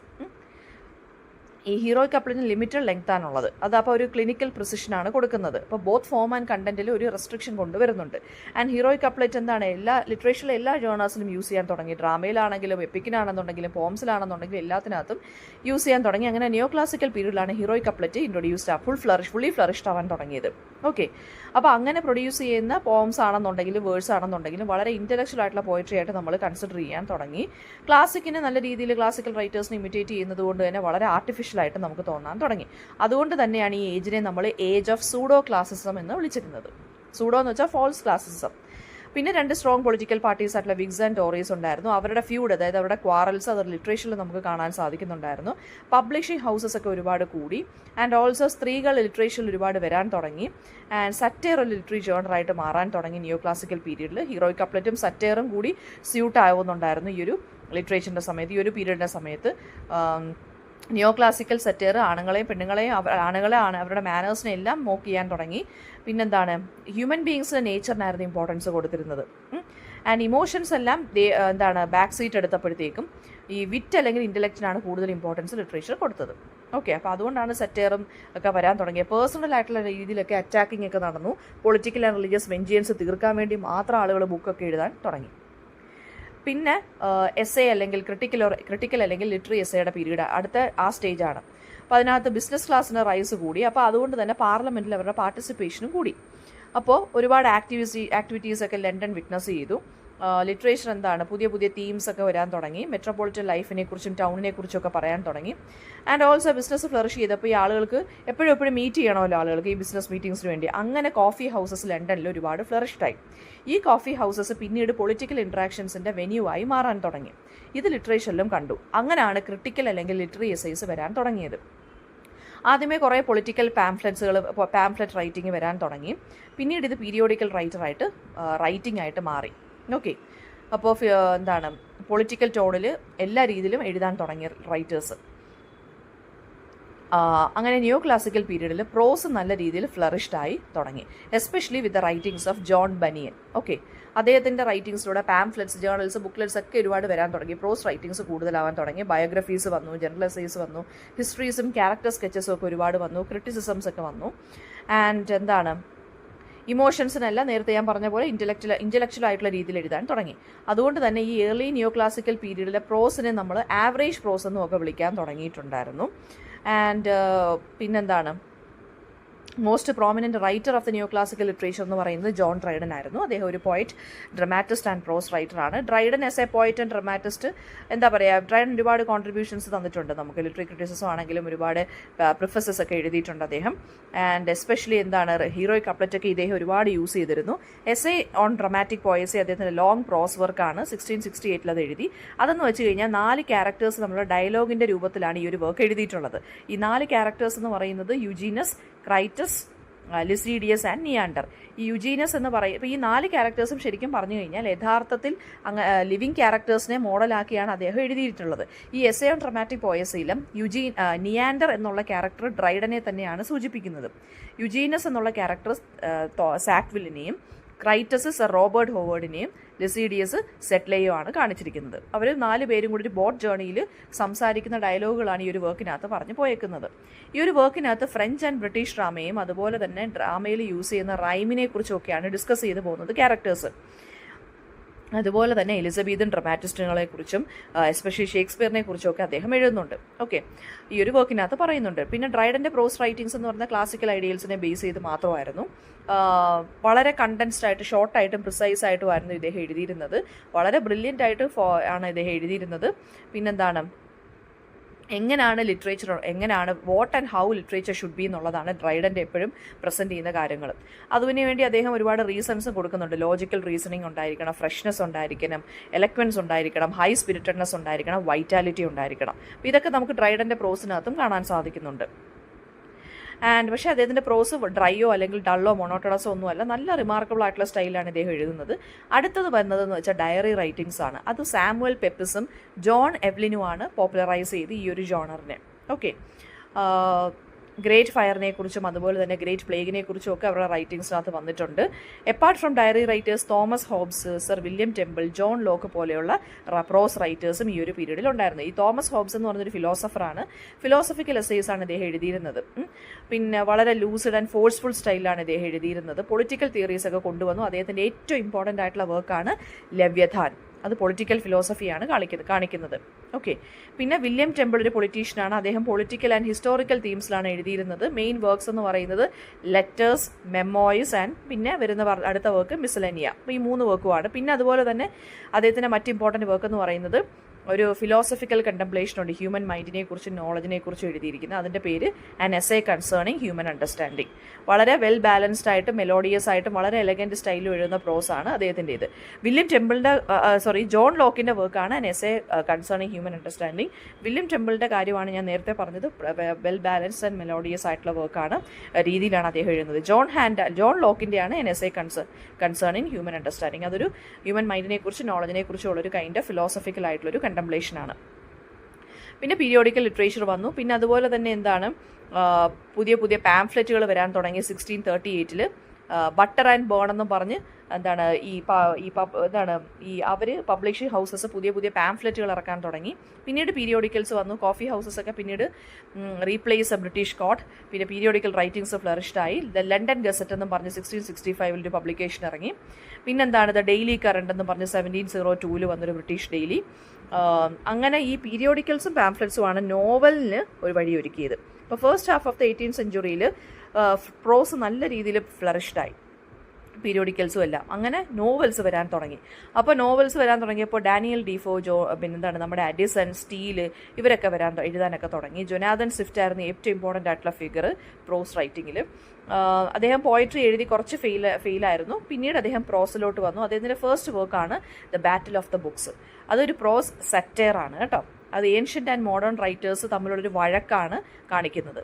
ഈ ഹീറോയിക് കപ്ലറ്റിന് ലിമിറ്റഡ് ലെങ്ത് ആണുള്ളത്. അത് അപ്പോൾ ഒരു ക്ലിനിക്കൽ പ്രിസിഷനാണ് കൊടുക്കുന്നത്. അപ്പോൾ ബോത്ത് ഫോം ആൻഡ് കണ്ടന്റിൽ ഒരു റെസ്ട്രിക്ഷൻ കൊണ്ടുവരുന്നുണ്ട്. ആൻഡ് ഹീറോയിക് കപ്ലറ്റ് എന്താണ്, ലിറ്ററേച്ചറിലെ എല്ലാ ജേണേഴ്സിലും യൂസ് ചെയ്യാൻ തുടങ്ങി. ഡ്രാമയിലാണെങ്കിലും എപ്പിക്കിനാണെന്നുണ്ടെങ്കിലും പോംസിലാണെന്നുണ്ടെങ്കിലും എല്ലാത്തിനകത്തും യൂസ് ചെയ്യാൻ തുടങ്ങി. അങ്ങനെ നിയോ ക്ലാസിക്കൽ പീരീഡിലാണ് heroic couplet introduced fully flourished ആവാൻ തുടങ്ങിയത്. ഓക്കെ, അപ്പോൾ അങ്ങനെ പ്രൊഡ്യൂസ് ചെയ്യുന്ന പോംസ് ആണെന്നുണ്ടെങ്കിലും വേഴ്സ് ആണെന്നുണ്ടെങ്കിലും വളരെ ഇൻ്റലക്ച്വൽ ആയിട്ടുള്ള പോയട്രി ആയിട്ട് നമ്മൾ കൺസിഡർ ചെയ്യാൻ തുടങ്ങി. ക്ലാസിക്കിനെ നല്ല രീതിയിൽ ക്ലാസിക്കൽ റൈറ്റേഴ്സിനെ ഇമിറ്റേറ്റ് ചെയ്യുന്നത് കൊണ്ട് തന്നെ വളരെ ആർട്ടിഫിഷ്യലായിട്ട് നമുക്ക് തോന്നാൻ തുടങ്ങി. അതുകൊണ്ട് തന്നെയാണ് ഈ ഏജിനെ നമ്മൾ ഏജ് ഓഫ് സൂഡോ ക്ലാസിസം എന്ന് വിളിച്ചിരുന്നത്. സൂഡോ എന്ന് വെച്ചാൽ ഫോൾസ് ക്ലാസിസം. പിന്നെ രണ്ട് സ്ട്രോങ് പൊളിറ്റിക്കൽ പാർട്ടീസ് ആയിട്ടുള്ള വിഗ്സ് ആൻഡ് ടോറീസ് ഉണ്ടായിരുന്നു. അവരുടെ ഫ്യൂഡ്, അതായത് അവരുടെ ക്വാറൽസ്, അത് ലിറ്ററേച്ചറിൽ നമുക്ക് കാണാൻ സാധിക്കുന്നുണ്ടായിരുന്നു. പബ്ലിഷിംഗ് ഹൗസസ് ഒക്കെ ഒരുപാട് കൂടി. ആൻഡ് ഓൾസോ സ്ത്രീകൾ ലിറ്ററേച്ചറിൽ ഒരുപാട് വരാൻ തുടങ്ങി. ആൻഡ് സറ്റയർ ഒരു ലിറ്റററി ജേണറായിട്ട് മാറാൻ തുടങ്ങി നിയോ ക്ലാസിക്കൽ പീരീഡിൽ. ഹീറോയിക് കപ്ലറ്റും സറ്റയറും കൂടി സ്യൂട്ട് ആവുന്നുണ്ടായിരുന്നു ഈ ഒരു ലിറ്ററേച്ചറിൻ്റെ സമയത്ത്, ഈ ഒരു പീരീഡിൻ്റെ സമയത്ത്. നിയോ ക്ലാസിക്കൽ സറ്റയർ ആണുങ്ങളെയും പെണ്ണുങ്ങളെയും അവരുടെ മാനേഴ്സിനെ എല്ലാം മോക്ക് ചെയ്യാൻ തുടങ്ങി. പിന്നെന്താണ്, ഹ്യൂമൻ ബീയിങ്സിൻ്റെ നേച്ചറിനായിരുന്നു ഇമ്പോർട്ടൻസ് കൊടുത്തിരുന്നത്. ആൻഡ് ഇമോഷൻസ് എല്ലാം ബാക്ക് സീറ്റ് എടുത്തപ്പോഴത്തേക്കും ഈ വിറ്റ് അല്ലെങ്കിൽ ഇൻ്റലക്റ്റിനാണ് കൂടുതൽ ഇമ്പോർട്ടൻസ് ലിറ്ററേച്ചർ കൊടുത്തത്. ഓക്കെ, അപ്പോൾ അതുകൊണ്ടാണ് സറ്റയറും ഒക്കെ വരാൻ തുടങ്ങിയത്. പേഴ്സണൽ ആയിട്ടുള്ള രീതിയിലൊക്കെ അറ്റാക്കിംഗ് ഒക്കെ നടന്നു. പൊളിറ്റിക്കൽ ആൻഡ് റിലീജിയസ് വെഞ്ചിയൻസ് തീർക്കാൻ വേണ്ടി മാത്രം ആളുകൾ ബുക്കൊക്കെ എഴുതാൻ തുടങ്ങി. പിന്നെ എസ്സേ അല്ലെങ്കിൽ ക്രിട്ടിക്കൽ അല്ലെങ്കിൽ ലിറ്റററി എസ്സേയുടെ പീരീഡ് അടുത്ത ആ സ്റ്റേജാണ്. അപ്പോൾ അതിനകത്ത് ബിസിനസ് ക്ലാസ്സിന് റൈസ് കൂടി. അപ്പോൾ അതുകൊണ്ട് തന്നെ പാർലമെൻറ്റിൽ അവരുടെ പാർട്ടിസിപ്പേഷനും കൂടി. അപ്പോൾ ഒരുപാട് ആക്ടിവിറ്റീസൊക്കെ ലണ്ടൻ വിറ്റ്നസ് ചെയ്തു. ലിറ്ററേച്ചർ പുതിയ പുതിയ തീംസൊക്കെ വരാൻ തുടങ്ങി. മെട്രോപൊളിറ്റൻ ലൈഫിനെ കുറിച്ചും ടൗണിനെ കുറിച്ചൊക്കെ പറയാൻ തുടങ്ങി. ആൻഡ് ഓൾസോ ബിസിനസ് ഫ്ലറിഷ് ചെയ്തപ്പോൾ ഈ ആളുകൾക്ക് എപ്പോഴും മീറ്റ് ചെയ്യണമല്ലോ ആളുകൾക്ക് ഈ ബിസിനസ് മീറ്റിംഗ്സിന് വേണ്ടി. അങ്ങനെ കോഫി ഹൗസസ് ലണ്ടനിൽ ഒരുപാട് ഫ്ലറിഷ്ഡായി. ഈ കോഫി ഹൗസസ് പിന്നീട് പൊളിറ്റിക്കൽ ഇൻട്രാക്ഷൻസിൻ്റെ വെന്യൂ ആയി മാറാൻ തുടങ്ങി. ഇത് ലിറ്ററേച്ചറിലും കണ്ടു. അങ്ങനെയാണ് ക്രിട്ടിക്കൽ അല്ലെങ്കിൽ ലിറ്റററി എസ്സേസ് വരാൻ തുടങ്ങിയത്. ആദ്യമേ കുറേ പൊളിറ്റിക്കൽ പാംഫ്ലെറ്റ് റൈറ്റിംഗ് വരാൻ തുടങ്ങി. പിന്നീട് ഇത് പീരിയോഡിക്കൽ റൈറ്റിംഗ് ആയിട്ട് മാറി. ഓക്കെ, അപ്പോൾ പൊളിറ്റിക്കൽ ടോണിൽ എല്ലാ രീതിയിലും എഴുതാൻ തുടങ്ങിയ റൈറ്റേഴ്സ്. അങ്ങനെ നിയോ ക്ലാസിക്കൽ പീരീഡിൽ പ്രോസ് നല്ല രീതിയിൽ ഫ്ലറിഷ്ഡായി തുടങ്ങി, especially with the writings of John Bunyan. Okay, അദ്ദേഹത്തിൻ്റെ റൈറ്റിംഗ്സിലൂടെ പാംഫ്ലെറ്റ്സ്, ജേർണൽസ്, ബുക്ക്ലെറ്റ്സ് ഒക്കെ ഒരുപാട് വരാൻ തുടങ്ങി. പ്രോസ് റൈറ്റിംഗ്സ് കൂടുതലാവാൻ തുടങ്ങി. ബയോഗ്രഫീസ് വന്നു, ജനറൽ എസ്സേസ് വന്നു, ഹിസ്റ്ററീസും ക്യാരക്ടർ സ്കെച്ചസും ഒക്കെ ഒരുപാട് വന്നു, ക്രിറ്റിസിസംസ് ഒക്കെ വന്നു. ആൻഡ് എന്താണ്, ഇമോഷൻസിനെല്ലാം നേരത്തെ ഞാൻ പറഞ്ഞ പോലെ ഇൻ്റലക്ച്വൽ ആയിട്ടുള്ള രീതിയിൽ എഴുതാൻ തുടങ്ങി. അതുകൊണ്ട് തന്നെ ഈ ഏർലി നിയോ ക്ലാസിക്കൽ പീരീഡിലെ പ്രോസിനെ നമ്മൾ ആവറേജ് പ്രോസ് എന്നും ഒക്കെ വിളിക്കാൻ തുടങ്ങിയിട്ടുണ്ടായിരുന്നു. ആൻഡ് പിന്നെന്താണ്, most prominent writer of the neo classical literature എന്ന് പറയുന്നത് ജോൺ ഡ്രൈഡൻ ആയിരുന്നു. അദ്ദേഹം ഒരു പോയിറ്റ്, ഡ്രമാറ്റിസ്റ്റ് ആൻഡ് പ്രോസ് റൈറ്ററാണ്. Dryden as a poet and dramatist, എന്താ പറയുക, ഡ്രൈഡൻ ഒരുപാട് കോൺട്രിബ്യൂഷൻസ് തന്നിട്ടുണ്ട് നമുക്ക്. ലിറ്റററി ക്രിറ്റിസിസം ആണെങ്കിലും ഒരുപാട് പ്രിഫസസ് ഒക്കെ എഴുതിയിട്ടുണ്ട് അദ്ദേഹം. ആൻഡ് എസ്പെഷ്യലി എന്താണ്, ഹീറോയിക് കപ്ലറ്റൊക്കെ ഇദ്ദേഹം ഒരുപാട് യൂസ് ചെയ്തിരുന്നു. എസ്സേ ഓൺ ഡ്രമാറ്റിക് പോയസി അദ്ദേഹത്തിൻ്റെ ലോങ് പ്രോസ് വർക്കാണ്. 1668 അത് എഴുതി. അതെന്ന് വെച്ച് കഴിഞ്ഞാൽ 4 ക്യാരക്ടേഴ്സ് നമ്മൾ ഡയലോഗിൻ്റെ രൂപത്തിലാണ് ഈ ഒരു വർക്ക് എഴുതിയിട്ടുള്ളത്. ഈ 4 ക്യാരക്ടേഴ്സ് എന്ന് പറയുന്നത് യുജീനസ്, ക്രൈറ്റസ്, ലിസീഡിയസ് ആൻഡ് നിയാൻഡർ. ഈ യുജീനസ് എന്ന് പറയും, ഇപ്പോൾ ഈ 4 ക്യാരക്ടേഴ്സും ശരിക്കും പറഞ്ഞു കഴിഞ്ഞാൽ യഥാർത്ഥത്തിൽ ലിവിങ് ക്യാരക്ടേഴ്സിനെ മോഡലാക്കിയാണ് അദ്ദേഹം എഴുതിയിട്ടുള്ളത്. ഈ എസ്സേ ഓൺ ഡ്രമാറ്റിക് പോയസിയിലും നിയാൻഡർ എന്നുള്ള ക്യാരക്ടർ ഡ്രൈഡനെ തന്നെയാണ് സൂചിപ്പിക്കുന്നത്. യുജീനസ് എന്നുള്ള ക്യാരക്ടർ സാക്വിലിനെയും, ക്രൈറ്റസ് സർ റോബർട്ട് ഹോവേർഡിനെയും, ലിസീഡിയസ് സെറ്റ്ലെയോ ആണ് കാണിച്ചിരിക്കുന്നത്. അവർ 4 പേരും കൂടി ഒരു ബോട്ട് ജേർണിയിൽ സംസാരിക്കുന്ന ഡയലോഗുകളാണ് ഈ ഒരു വർക്കിനകത്ത് പറഞ്ഞു പോയേക്കുന്നത്. ഈ ഒരു വർക്കിനകത്ത് ഫ്രഞ്ച് ആൻഡ് ബ്രിട്ടീഷ് ഡ്രാമയും അതുപോലെ തന്നെ ഡ്രാമയിൽ യൂസ് ചെയ്യുന്ന റൈമിനെ കുറിച്ചൊക്കെയാണ് ഡിസ്കസ് ചെയ്ത് പോകുന്നത് ക്യാരക്ടേഴ്സ്. അതുപോലെ തന്നെ എലിസബീതൻ ഡ്രമാറ്റിസ്റ്റുകളെ കുറിച്ചും എസ്പെഷ്യലി ഷേക്സ്പിയറിനെ കുറിച്ചൊക്കെ അദ്ദേഹം എഴുതുന്നുണ്ട്. ഓക്കെ, ഈ ഒരു വർക്കിനകത്ത് പറയുന്നുണ്ട്. പിന്നെ ഡ്രൈഡൻ്റെ പ്രോസ് റൈറ്റിംഗ്സ് എന്ന് പറഞ്ഞാൽ ക്ലാസിക്കൽ ഐഡിയൽസിനെ ബേസ് ചെയ്ത് മാത്രമായിരുന്നു. വളരെ കണ്ടൻസ്ഡ് ആയിട്ട്, ഷോർട്ടായിട്ടും പ്രിസൈസ് ആയിട്ടുമായിരുന്നു ഇദ്ദേഹം എഴുതിയിരുന്നത്. വളരെ ബ്രില്യൻ്റ് ആയിട്ട് ആണ് ഇദ്ദേഹം എഴുതിയിരുന്നത്. പിന്നെന്താണ്, എങ്ങനെയാണ് ലിറ്ററേച്ചർ, എങ്ങനെയാണ് what and how literature should be എന്നുള്ളതാണ് ഡ്രൈഡൻ്റെ എപ്പോഴും പ്രസൻറ്റ് ചെയ്യുന്ന കാര്യങ്ങൾ. അതിനു വേണ്ടി അദ്ദേഹം ഒരുപാട് റീസൺസ് കൊടുക്കുന്നുണ്ട്. ലോജിക്കൽ റീസണിങ് ഉണ്ടായിരിക്കണം, ഫ്രഷ്നെസ് ഉണ്ടായിരിക്കണം, എലക്വൻസ് ഉണ്ടായിരിക്കണം, ഹൈ സ്പിരിറ്റഡ്നെസ് ഉണ്ടായിരിക്കണം, വൈറ്റാലിറ്റി ഉണ്ടായിരിക്കണം. അപ്പോൾ ഇതൊക്കെ നമുക്ക് ഡ്രൈഡൻ്റെ പ്രോസിനകത്തും കാണാൻ സാധിക്കുന്നുണ്ട്. പക്ഷേ അദ്ദേഹത്തിൻ്റെ പ്രോസ് ഡ്രൈയോ അല്ലെങ്കിൽ ഡള്ളോ മൊണോട്ടണസോ ഒന്നുമല്ല, നല്ല റിമാർക്കബിൾ ആയിട്ടുള്ള സ്റ്റൈലാണ് ഇദ്ദേഹം എഴുതുന്നത്. അടുത്തത് വരുന്നതെന്ന് വെച്ചാൽ ഡയറി റൈറ്റിംഗ്സ് ആണ്. അത് സാമുവൽ പെപ്പിസും ജോൺ എവ്ലിനുമാണ് പോപ്പുലറൈസ് ചെയ്ത് ഈ ഒരു ജോണറിനെ. ഓക്കെ, ഗ്രേറ്റ് ഫയറിനെ കുറിച്ചും അതുപോലെ തന്നെ ഗ്രേറ്റ് പ്ലേഗിനെ കുറിച്ചും ഒക്കെ അവരുടെ റൈറ്റിംഗ്സിനകത്ത് വന്നിട്ടുണ്ട്. Apart from diary writers, Thomas Hobbes, sir William Temple, John Locke പോലെയുള്ള പ്രോസ് റൈറ്റേഴ്സും ഈ ഒരു പീരീഡിൽ ഉണ്ടായിരുന്നു. ഈ തോമസ് ഹോബ്സ് എന്ന് പറഞ്ഞൊരു ഫിലോസഫറാണ്. ഫിലോസഫിക്കൽ എസ്സേസ് ആണ് ഇദ്ദേഹം എഴുതിയിരുന്നത്. പിന്നെ വളരെ ലൂസിഡ് ആൻഡ് ഫോഴ്സ്ഫുൾ സ്റ്റൈലാണ് ഇദ്ദേഹം എഴുതിയിരുന്നത്. പൊളിറ്റിക്കൽ തിയറീസ് ഒക്കെ കൊണ്ടുവന്നു. അദ്ദേഹത്തിൻ്റെ ഏറ്റവും ഇമ്പോർട്ടൻ്റ് ആയിട്ടുള്ള വർക്കാണ് ലവ്യഥാൻ. അത് പൊളിറ്റിക്കൽ ഫിലോസഫിയാണ് കാണിക്കുന്നത്. ഓക്കെ, പിന്നെ വില്യം ടെമ്പിൾ ഒരു പൊളിറ്റീഷ്യനാണ്. അദ്ദേഹം പൊളിറ്റിക്കൽ ആൻഡ് ഹിസ്റ്റോറിക്കൽ തീംസിലാണ് എഴുതിയിരുന്നത്. മെയിൻ വർക്ക്സ് എന്ന് പറയുന്നത് ലെറ്റേഴ്സ്, മെമ്മോയിസ് ആൻഡ് പിന്നെ വരുന്ന അടുത്ത വർക്ക് മിസലേനിയ. അപ്പോൾ ഈ 3 വർക്കുമാണ്. പിന്നെ അതുപോലെ തന്നെ അദ്ദേഹത്തിൻ്റെ മറ്റ് ഇമ്പോർട്ടൻറ്റ് വർക്ക് എന്ന് പറയുന്നത് ഒരു ഫിലോസഫിക്കൽ കണ്ടംപ്ലേഷൻ ഉണ്ട്, ഹ്യൂമൻ മൈൻഡിനെ കുറിച്ചും നോളജിനെ കുറിച്ചും എഴുതിയിരിക്കുന്നത്. അതിൻ്റെ പേര് an essay concerning human understanding. വളരെ വെൽ ബാലൻസ്ഡ് ആയിട്ടും മെലോഡിയസ് ആയിട്ടും വളരെ എലഗൻറ്റ് സ്റ്റൈലിൽ എഴുതുന്ന പ്രോസാണ് അദ്ദേഹത്തിൻ്റേത്. വില്യം ടെമ്പിളിൻ്റെ ജോൺ ലോക്കിൻ്റെ വർക്കാണ് an essay concerning human understanding. William ടെമ്പിളിൻ്റെ കാര്യമാണ് ഞാൻ നേരത്തെ പറഞ്ഞത്. വെൽ ബാലൻസ്ഡ് ആൻഡ് മെലോഡിയസ് ആയിട്ടുള്ള വർക്കാണ്, രീതിയിലാണ് അദ്ദേഹം എഴുതുന്നത്. ജോൺ ലോക്കിൻ്റെയാണ് an essay concerning human understanding. അതൊരു ഹ്യൂമൻ മൈൻഡിനെ കുറിച്ച് നോളജിനെ കുറിച്ചുള്ളൊരു കൈൻഡ് ഓഫ് ഫിലോസഫിക്കൽ ആയിട്ടുള്ളൊരു കണ്ടംപ്ലേഷനാണ്. പിന്നെ പീരിയോഡിക്കൽ ലിറ്ററേച്ചർ വന്നു. പിന്നെ അതുപോലെ തന്നെ എന്താണ്, പുതിയ പുതിയ പാംഫ്ലെറ്റുകൾ വരാൻ തുടങ്ങി 1638 ബട്ടർ ആൻഡ് ബേൺ എന്നും പറഞ്ഞ് എന്താണ് അവർ പബ്ലിഷിംഗ് ഹൗസസ് പുതിയ പുതിയ പാംഫ്ലെറ്റുകൾ ഇറക്കാൻ തുടങ്ങി. പിന്നീട് പീരിയോഡിക്കൽസ് വന്നു. കോഫി ഹൗസസ് ഒക്കെ പിന്നീട് റീപ്ലേസ് ബ്രിട്ടീഷ് കോട്ട്. പിന്നെ പീരിയോഡിക്കൽ റൈറ്റിംഗ്സ് ഫ്ലറിഷ്ഡായി. ദ ലണ്ടൻ ഗസറ്റ് എന്നും പറഞ്ഞ് 1665 ഒരു പബ്ലിക്കേഷൻ ഇറങ്ങി. പിന്നെന്താണ് ദ ഡെയിലി കറണ്ട് എന്ന് പറഞ്ഞ് 1702 വന്നൊരു ബ്രിട്ടീഷ് ഡെയിലി. അങ്ങനെ ഈ പീരിയോഡിക്കൽസും പാംഫ്ലെറ്റ്സുമാണ് നോവലിന് ഒരു വഴിയൊരുക്കിയത്. ഇപ്പോൾ first half of the 18th സെഞ്ച്വറിയിൽ പ്രോസ് നല്ല രീതിയിൽ ഫ്ലറിഷ്ഡായി, പീരിയോഡിക്കൽസും എല്ലാം. അങ്ങനെ നോവൽസ് വരാൻ തുടങ്ങി. അപ്പോൾ നോവൽസ് വരാൻ തുടങ്ങിയപ്പോൾ ഡാനിയൽ ഡീഫോ, പിന്നെന്താണ് നമ്മുടെ അഡിസൺ, സ്റ്റീല്, ഇവരൊക്കെ എഴുതാനൊക്കെ തുടങ്ങി. ജൊനാഥൻ സ്വിഫ്റ്റ് ആയിരുന്നു ഏറ്റവും ഇമ്പോർട്ടൻ്റ് ആയിട്ടുള്ള ഫിഗർ പ്രോസ് റൈറ്റിങ്ങിൽ. അദ്ദേഹം പോയട്രി എഴുതി കുറച്ച് ഫെയിലായിരുന്നു. പിന്നീട് അദ്ദേഹം പ്രോസിലോട്ട് വന്നു. അദ്ദേഹത്തിൻ്റെ ഫസ്റ്റ് വർക്കാണ് the battle of the books. അതൊരു പ്രോസ് സറ്റയറാണ് കേട്ടോ. അത് ഏൻഷ്യൻ്റ് ആൻഡ് മോഡേൺ റൈറ്റേഴ്സ് തമ്മിലുള്ളൊരു വഴക്കാണ് കാണിക്കുന്നത്.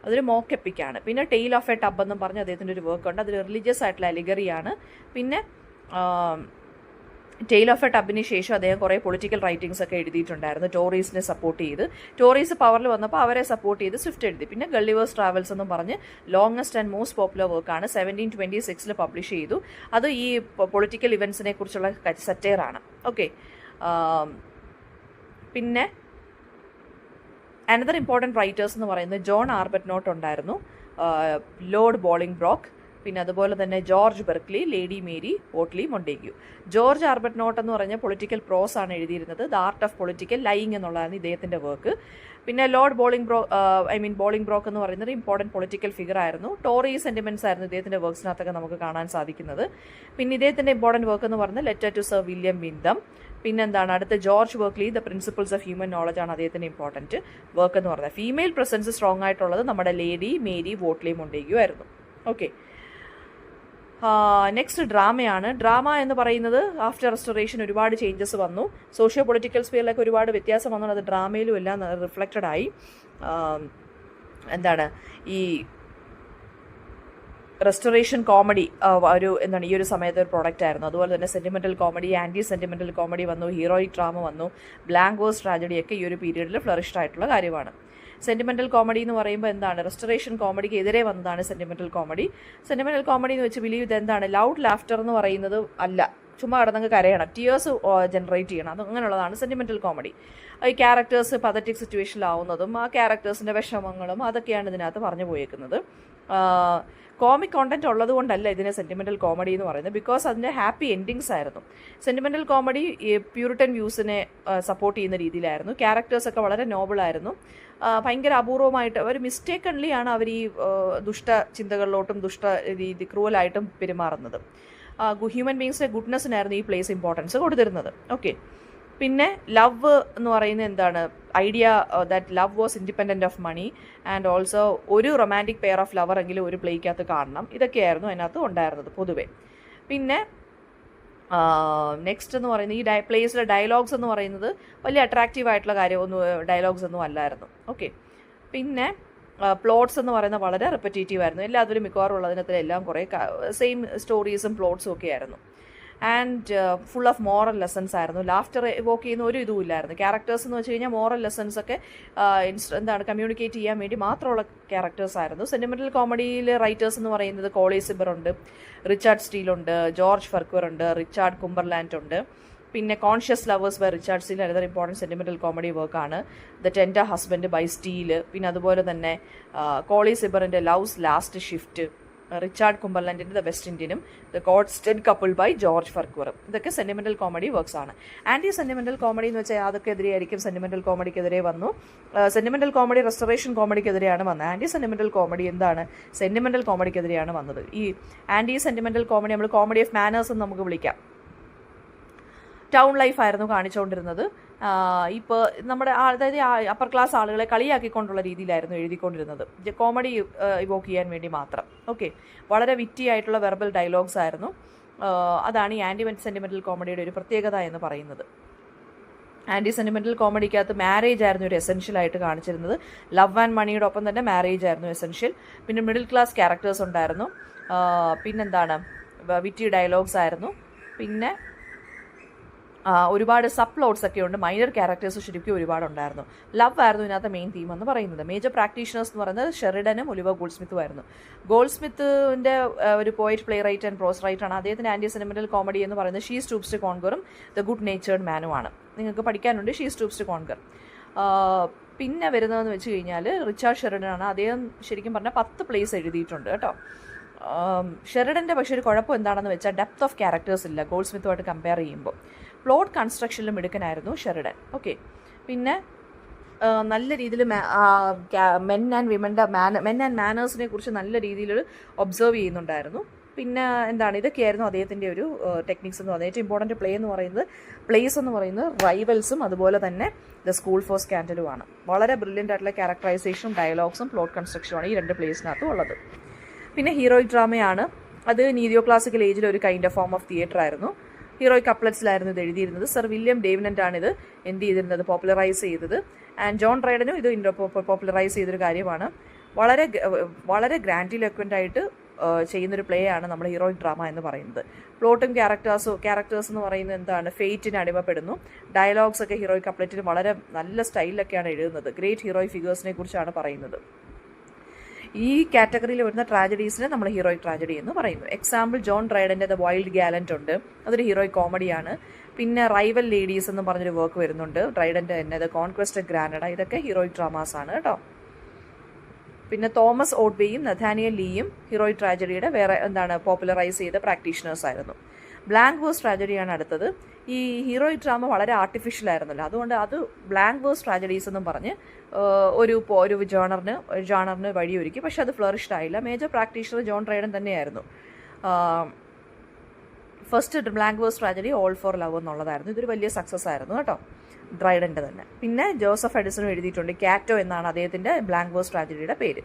അതൊരു മോക്ക് എപ്പിക്കാണ്. പിന്നെ ടെയിൽ ഓഫ് എ ടബ് എന്നും പറഞ്ഞ് അദ്ദേഹത്തിൻ്റെ ഒരു വർക്ക് ഉണ്ട്. അതൊരു റിലീജിയസ് ആയിട്ടുള്ള അലിഗറിയാണ്. പിന്നെ ടെയിൽ ഓഫ് എ ടബിന് ശേഷം അദ്ദേഹം കുറേ പൊളിറ്റിക്കൽ റൈറ്റിംഗ്സ് ഒക്കെ എഴുതിയിട്ടുണ്ടായിരുന്നു. ടോറീസിനെ സപ്പോർട്ട് ചെയ്ത്, ടോറീസ് പവറിൽ വന്നപ്പോൾ അവരെ സപ്പോർട്ട് ചെയ്ത് സ്വിഫ്റ്റ് എഴുതി. പിന്നെ ഗള്ളിവേഴ്സ് ട്രാവൽസ് എന്നും പറഞ്ഞ് ലോങ്സ്റ്റ് ആൻഡ് മോസ്റ്റ് പോപ്പുലർ വർക്കാണ് 1726 പബ്ലിഷ് ചെയ്തു. അത് ഈ പൊളിറ്റിക്കൽ ഇവൻസിനെ കുറിച്ചുള്ള സറ്റയറാണ്. ഓക്കെ, പിന്നെ അനദർ ഇമ്പോർട്ടൻറ്റ് റൈറ്റേഴ്സ് എന്ന് പറയുന്നത് ജോൺ ആർബറ്റ്നോട്ട് ഉണ്ടായിരുന്നു, ലോർഡ് ബോളിംഗ്ബ്രോക്ക്, പിന്നെ അതുപോലെ തന്നെ George Berkeley, Lady Mary Wortley Montagu. George Arbuthnot എന്ന് പറഞ്ഞ പൊളിറ്റിക്കൽ പ്രോസ് ആണ് എഴുതിയിരുന്നത്. The art of political lying എന്നുള്ളതാണ് ഇദ്ദേഹത്തിൻ്റെ വർക്ക്. പിന്നെ ലോർഡ് ബോളിംഗ്ബ്രോക്ക് എന്ന് പറയുന്നത് ഇമ്പോർട്ടൻറ്റ് പൊളിറ്റിക്കൽ ഫിഗർ ആയിരുന്നു. ടോറി സെൻറ്റിമെൻറ്റ്സ് ആയിരുന്നു ഇദ്ദേഹത്തിൻ്റെ വർക്ക്സിനകത്തൊക്കെ നമുക്ക് കാണാൻ സാധിക്കുന്നത്. പിന്നെ ഇദ്ദേഹത്തിൻ്റെ ഇമ്പോർട്ടൻറ്റ് വർക്ക് എന്ന് പറയുന്നത് ലെറ്റർ ടു സർ വില്യം വിന്തം. പിന്നെന്താണ് അടുത്ത George Berkeley, the principles of human knowledge ആണ് അദ്ദേഹത്തിൻ്റെ ഇമ്പോർട്ടൻറ്റ് വർക്ക് എന്ന് പറയുന്നത്. ഫീമെയിൽ പ്രസൻസ് സ്ട്രോങ് ആയിട്ടുള്ളത് നമ്മുടെ ലേഡി മേരി വോട്ട്ലി മൊണ്ടേഗ്യൂ ആയിരുന്നു. Okay, next ഡ്രാമയാണ്. ഡ്രാമ എന്ന് പറയുന്നത് ആഫ്റ്റർ റെസ്റ്റോറേഷൻ ഒരുപാട് ചേഞ്ചസ് വന്നു. സോഷ്യോ പൊളിറ്റിക്കൽ സ്ഫിയറിലൊക്കെ ഒരുപാട് വ്യത്യാസം വന്നു. അത് ഡ്രാമയിലും എല്ലാം റിഫ്ലക്റ്റഡ് ആയി. എന്താണ് ഈ റെസ്റ്റോറേഷൻ കോമഡി ഈ ഒരു സമയത്ത് ഒരു പ്രോഡക്റ്റ് ആയിരുന്നു. അതുപോലെ തന്നെ sentimental comedy, anti sentimental comedy വന്നു, ഹീറോയിക് ഡ്രാമ വന്നു, ബ്ലാങ്ക് വേഴ്സ് ട്രാജഡിയൊക്കെ ഈ ഒരു പീരീഡിൽ ഫ്ലറിഷ്ഡ് ആയിട്ടുള്ള കാര്യമാണ്. സെൻറ്റിമെൻ്റൽ കോമഡി എന്ന് പറയുമ്പോൾ എന്താണ്, റെസ്റ്റോറേഷൻ കോമഡിക്ക് എതിരെ വന്നതാണ് സെൻറ്റിമെൻ്റൽ കോമഡി. സെൻറ്റിമെൻ്റൽ കോമഡി എന്ന് വെച്ച് ബിലീവ് ഇത് എന്താണ്, ലൗഡ് ലാഫ്റ്റർ എന്ന് പറയുന്നത് അല്ല, ചുമ്മാ കിടന്നങ്ങ് കരയണം, ടിയേഴ്സ് ജനറേറ്റ് ചെയ്യണം, അത് അങ്ങനെയുള്ളതാണ് സെൻറ്റിമെൻ്റൽ കോമഡി. ഈ ക്യാരക്ടേഴ്സ് പതറ്റിക് സിറ്റുവേഷനിലാവുന്നതും ആ ക്യാരക്ടേഴ്സിൻ്റെ വിഷമങ്ങളും അതൊക്കെയാണ് ഇതിനകത്ത് പറഞ്ഞു പോയേക്കുന്നത്. കോമിക് കോണ്ടന്റ് ഉള്ളത് കൊണ്ടല്ല ഇതിനെ സെൻറ്റിമെൻ്റൽ കോമഡി എന്ന് പറയുന്നത്, ബിക്കോസ് അതിൻ്റെ ഹാപ്പി എൻഡിങ്സ് ആയിരുന്നു. സെൻറ്റിമെൻ്റൽ കോമഡി പ്യൂരിറ്റൻ വ്യൂസിനെ സപ്പോർട്ട് ചെയ്യുന്ന രീതിയിലായിരുന്നു. ക്യാരക്ടേഴ്സൊക്കെ വളരെ നോബിളായിരുന്നു. ഭയങ്കര അപൂർവമായിട്ട് അവർ മിസ്റ്റേക്കൺലി ആണ് അവർ ഈ ദുഷ്ട ചിന്തകളിലോട്ടും ക്രൂവലായിട്ടും പെരുമാറുന്നത്. ഹ്യൂമൻ ബീങ്സിൻ്റെ ഗുഡ്നെസ്സിനായിരുന്നു ഈ പ്ലേസ് ഇമ്പോർട്ടൻസ് കൊടുത്തിരുന്നത്. ഓക്കെ, പിന്നെ ലവ് എന്ന് പറയുന്നത് എന്താണ്, idea that love was independent of money and also ഒരു റൊമാൻറ്റിക് പെയർ ഓഫ് ലവർ എങ്കിലും ഒരു പ്ലേക്കകത്ത് കാണണം, ഇതൊക്കെയായിരുന്നു അതിനകത്ത് ഉണ്ടായിരുന്നത് പൊതുവെ. പിന്നെ നെക്സ്റ്റ് എന്ന് പറയുന്നത് ഈ പ്ലേസിലെ ഡയലോഗ്സ് എന്ന് പറയുന്നത് വലിയ അട്രാക്റ്റീവ് ആയിട്ടുള്ള ഡയലോഗ്സ് ഒന്നും അല്ലായിരുന്നു. ഓക്കെ, പിന്നെ പ്ലോട്ട്സ് എന്ന് പറയുന്നത് വളരെ റിപ്പറ്റേറ്റീവ് ആയിരുന്നു. എല്ലാത്തിലും മിക്കവാറും ഉള്ളതിനകത്ത് എല്ലാം കുറേ സെയിം സ്റ്റോറീസും പ്ലോട്ട്സും ഒക്കെ ആയിരുന്നു. And full of moral lessons ആയിരുന്നു. ലാഫ്റ്റർ എവോക്ക് ചെയ്യുന്ന ഒരു ഇതും ഇല്ലായിരുന്നു. ക്യാരക്ടേഴ്സ് എന്ന് വെച്ച് കഴിഞ്ഞാൽ മോറൽ ലെസൺസ് ഒക്കെ കമ്മ്യൂണിക്കേറ്റ് ചെയ്യാൻ വേണ്ടി മാത്രമുള്ള ക്യാരക്ടേഴ്സ് ആയിരുന്നു. സെൻറ്റിമെൻ്റൽ കോമഡിയിൽ റൈറ്റേഴ്സ് എന്ന് പറയുന്നത് കോളി സിബർ ഉണ്ട്, റിച്ചാർഡ് സ്റ്റീൽ ഉണ്ട്, ജോർജ് ഫർക്വർ ഉണ്ട്, റിച്ചാർഡ് കുംബർലാൻഡ് ഉണ്ട്. പിന്നെ conscious lovers by Richard Steele another important sentimental comedy വർക്കാണ്. The tender husband by Steele. പിന്നെ അതുപോലെ തന്നെ കോളി സിബറിൻ്റെ ലവ്സ് ലാസ്റ്റ് ഷിഫ്റ്റ്, റിച്ചാർഡ് കുംബർലാൻഡിൻ്റെ ദ വെസ്റ്റ് ഇന്ത്യനും the constant couple by George ഫർക്വറും. ഇതൊക്കെ സെൻറ്റിമെൻ്റൽ കോമഡി വർക്ക്സ് ആണ്. ആൻറ്റി സെൻറ്റിമെൻ്റൽ കോമഡി എന്ന് വെച്ചാൽ അതൊക്കെ എതിരെയായിരിക്കും സെൻറ്റിമെൻ്റൽ കോമഡിക്കെതിരെ വന്നു. സെൻറ്റിമെൻ്റൽ കോമഡി റെസ്റ്റോറേഷൻ കോമഡിക്കെതിരെയാണ് വന്നത്. ആൻറ്റി സെൻറ്റിമെൻ്റൽ കോമഡി എന്താണ്, സെൻറ്റിമെൻ്റൽ കോമഡിക്കെതിരെയാണ് വന്നത്. ഈ ആൻറ്റി സെൻറ്റിമെൻ്റൽ കോമഡി നമ്മൾ കോമഡി ഓഫ് മാനേഴ്സ് എന്ന് നമുക്ക് വിളിക്കാം. ടൗൺ ലൈഫായിരുന്നു കാണിച്ചുകൊണ്ടിരുന്നത്. ഇപ്പോൾ നമ്മുടെ അതായത് അപ്പർ ക്ലാസ് ആളുകളെ കളിയാക്കിക്കൊണ്ടുള്ള രീതിയിലായിരുന്നു എഴുതിക്കൊണ്ടിരുന്നത്, കോമഡി ഇവോക്ക് ചെയ്യാൻ വേണ്ടി മാത്രം. ഓക്കെ, വളരെ വിറ്റി ആയിട്ടുള്ള വെർബൽ ഡയലോഗ്സ് ആയിരുന്നു. അതാണ് ഈ ആൻറ്റി സെൻറ്റിമെൻ്റൽ കോമഡിയുടെ ഒരു പ്രത്യേകത എന്ന് പറയുന്നത്. ആൻറ്റി സെൻറ്റിമെൻ്റൽ കോമഡിക്കകത്ത് മാരേജ് ആയിരുന്നു ഒരു എസെൻഷ്യൽ ആയിട്ട് കാണിച്ചിരുന്നത്. ലവ് ആൻഡ് മണിയുടെ ഒപ്പം തന്നെ മാരേജ് ആയിരുന്നു എസെൻഷ്യൽ. പിന്നെ മിഡിൽ ക്ലാസ് ക്യാരക്ടേഴ്സ് ഉണ്ടായിരുന്നു. പിന്നെന്താണ്, വിറ്റി ഡയലോഗ്സ് ആയിരുന്നു. പിന്നെ ഒരുപാട് സബ് പ്ലോട്ട്സ് ഒക്കെ ഉണ്ട്. മൈനർ ക്യാരക്ടേഴ്സ് ശരിക്കും ഒരുപാടുണ്ടായിരുന്നു. ലവ് ആയിരുന്നു ഇതിനകത്ത് മെയിൻ തീം എന്ന് പറയുന്നത്. മേജർ പ്രാക്ടീഷണേഴ്സ് എന്ന് പറയുന്നത് ഷെറിഡനും ഒലിവർ ഗോൾഡ്സ്മിത്തും ആയിരുന്നു. ഗോൾഡ്സ്മിത്തിൻ്റെ ഒരു poet, playwright and prose writer ആണ്. അദ്ദേഹത്തിൻ്റെ ആൻറ്റി സെൻറ്റിമെൻ്റൽ കോമഡി എന്ന് പറയുന്നത് ഷീ സ്റ്റൂപ്സ് ടു കോൺഗറും ദ ഗുഡ് നേച്ചേർഡ് മാനുമാണ്. നിങ്ങൾക്ക് പഠിക്കാനുണ്ട് ഷീ സ്റ്റൂപ്സ് ടു കോൺഗർ. പിന്നെ വരുന്നതെന്ന് വെച്ച് കഴിഞ്ഞാൽ റിച്ചാർഡ് ഷെറിഡൻ ആണ്. അദ്ദേഹം ശരിക്കും പറഞ്ഞാൽ 10 പ്ലേസ് എഴുതിയിട്ടുണ്ട് കേട്ടോ. ഷെറിഡൻ്റെ പക്ഷേ ഒരു കുഴപ്പം എന്താണെന്ന് വെച്ചാൽ ഡെപ്ത് ഓഫ് ക്യാരക്ടേഴ്സ് ഇല്ല ഗോൾഡ്സ്മിത്തുമായിട്ട് കമ്പയർ ചെയ്യുമ്പോൾ. പ്ലോട്ട് കൺസ്ട്രക്ഷനിലും മിടുക്കനായിരുന്നു ഷെറിഡൻ. ഓക്കെ, പിന്നെ നല്ല രീതിയിൽ മെൻ ആൻഡ് മാനേഴ്സിനെ കുറിച്ച് നല്ല രീതിയിൽ ഒബ്സർവ് ചെയ്യുന്നുണ്ടായിരുന്നു. പിന്നെ എന്താണ്, ഇതൊക്കെയായിരുന്നു അദ്ദേഹത്തിൻ്റെ ഒരു ടെക്നിക്സ് എന്ന് പറയുന്നത്. ഏറ്റവും ഇമ്പോർട്ടൻറ്റ് പ്ലേസ് എന്ന് പറയുന്നത് റൈവൽസും അതുപോലെ തന്നെ ദ സ്കൂൾ ഫോർ സ്കാൻഡലുമാണ്. വളരെ ബ്രില്യൻ്റ് ആയിട്ടുള്ള ക്യാരക്ടറൈസേഷനും ഡയലോഗ്സും പ്ലോട്ട് കൺസ്ട്രക്ഷനുമാണ് ഈ 2 പ്ലേസിനകത്തും ഉള്ളത്. പിന്നെ ഹീറോയിക് ഡ്രാമയാണ്. അത് നീതിയോ ക്ലാസിക്കൽ ഏജിൽ ഒരു kind of form of theatre ആയിരുന്നു. ഹീറോയിക് കപ്ലറ്റ്സിലായിരുന്നു ഇത് എഴുതിയിരുന്നത്. സർ വില്യം ഡേവ്നൻ്റ് ആണ് ഇത് എന്ത് ചെയ്തിരുന്നത്, പോപ്പുലറൈസ് ചെയ്തത്. ആൻഡ് ജോൺ റൈഡനും ഇത് പോപ്പുലറൈസ് ചെയ്തൊരു കാര്യമാണ്. വളരെ ഗ്രാൻഡിലോക്വൻ്റ് ആയിട്ട് ചെയ്യുന്നൊരു പ്ലേ ആണ് നമ്മൾ ഹീറോയിക് ഡ്രാമ എന്ന് പറയുന്നത്. പ്ലോട്ടും ക്യാരക്ടേഴ്സ് എന്ന് പറയുന്നത് എന്താണ്, ഫെയ്റ്റിന് അടിമപ്പെടുന്നു. ഡയലോഗ്സ് ഒക്കെ ഹീറോയിക് കപ്ലറ്റിൽ വളരെ നല്ല സ്റ്റൈലിലൊക്കെയാണ് എഴുതുന്നത്. ഗ്രേറ്റ് ഹീറോയിക് ഫിഗേഴ്സിനെ കുറിച്ചാണ് പറയുന്നത്. ഈ കാറ്റഗറിയിൽ വരുന്ന ട്രാജഡീസിനെ നമ്മൾ ഹീറോയിക് ട്രാജഡി എന്ന് പറയുന്നു. എക്സാമ്പിൾ ജോൺ ഡ്രൈഡൻ്റെ ദ വൈൽഡ് ഗാലന്റ് ഉണ്ട്, അതൊരു ഹീറോയിക് കോമഡിയാണ്. പിന്നെ റൈവൽ ലേഡീസ് എന്ന് പറഞ്ഞൊരു വർക്ക് വരുന്നുണ്ട് ഡ്രൈഡൻ്റെ തന്നെ, ദ കോൺക്വസ്റ്റ് ഗ്രാനഡ, ഇതൊക്കെ ഹീറോയിക് ഡ്രാമാസ് ആണ് കേട്ടോ. പിന്നെ തോമസ് ഓട്ട്ബിയും നഥാനിയൽ ലീയും ഹീറോയിക് ട്രാജഡിയുടെ വേറെ പോപ്പുലറൈസ് ചെയ്ത പ്രാക്ടീഷണേഴ്സ് ആയിരുന്നു. ബ്ലാങ്ക് വേഴ്സ് ട്രാജഡിയാണ് അടുത്തത്. ഈ ഹീറോയിക് ഡ്രാമ വളരെ ആർട്ടിഫിഷ്യൽ ആയിരുന്നല്ലോ, അതുകൊണ്ട് അത് ബ്ലാങ്ക് വേഴ്സ് ട്രാജഡീസ് എന്നും പറഞ്ഞ് ഒരു ജോണറിന് വഴിയൊരുക്കി. പക്ഷെ അത് ഫ്ലറിഷ്ഡ് ആയില്ല. മേജർ പ്രാക്ടീഷണർ ജോൺ ഡ്രൈഡൻ തന്നെയായിരുന്നു. First blank verse tragedy all for love എന്നുള്ളതായിരുന്നു. ഇതൊരു വലിയ സക്സസ് ആയിരുന്നു കേട്ടോ, ഡ്രൈഡൻ്റെ തന്നെ. പിന്നെ ജോസഫ് എഡിസണും എഴുതിയിട്ടുണ്ട്. കാറ്റോ എന്നാണ് അദ്ദേഹത്തിൻ്റെ ബ്ലാങ്ക് വേഴ്സ് ട്രാജഡിയുടെ പേര്.